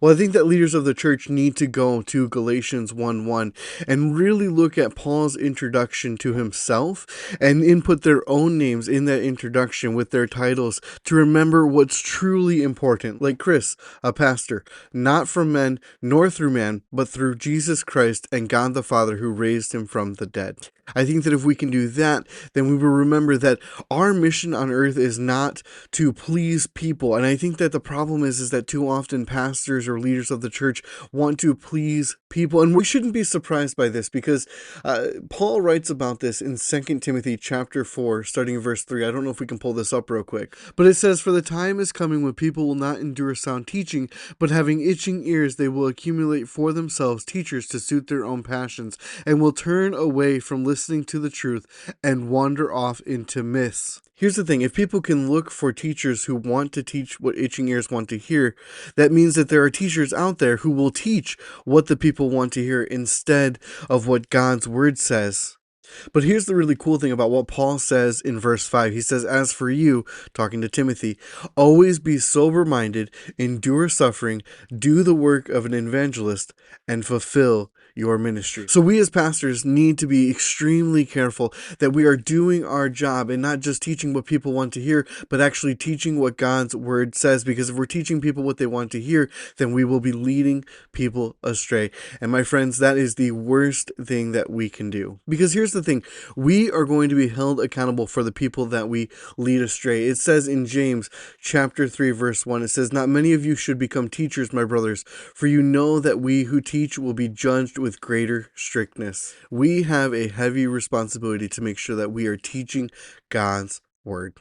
Well, I think that leaders of the church need to go to Galatians 1:1 and really look at Paul's introduction to himself and input their own names in that introduction with their titles to remember what's truly important. Like Chris, a pastor, not from men nor through man, but through Jesus Christ and God the Father who raised him from the dead. I think that if we can do that, then we will remember that our mission on earth is not to please people. And I think that the problem is that too often pastors or leaders of the church want to please people. And we shouldn't be surprised by this because Paul writes about this in 2 Timothy chapter 4, starting in verse 3. I don't know if we can pull this up real quick. But it says, "For the time is coming when people will not endure sound teaching, but having itching ears, they will accumulate for themselves teachers to suit their own passions, and will turn away from listening to the truth and wander off into myths." Here's the thing, if people can look for teachers who want to teach what itching ears want to hear, that means that there are teachers out there who will teach what the people want to hear instead of what God's word says. But here's the really cool thing about what Paul says in verse 5. He says, "As for you," talking to Timothy, "always be sober-minded, endure suffering, do the work of an evangelist, and fulfill your ministry." So we as pastors need to be extremely careful that we are doing our job and not just teaching what people want to hear, but actually teaching what God's word says. Because if we're teaching people what they want to hear, then we will be leading people astray. And my friends, that is the worst thing that we can do. Because here's the thing, we are going to be held accountable for the people that we lead astray. It says in James chapter 3 verse 1, it says, "Not many of you should become teachers, my brothers, for you know that we who teach will be judged with greater strictness." We have a heavy responsibility to make sure that we are teaching God's word.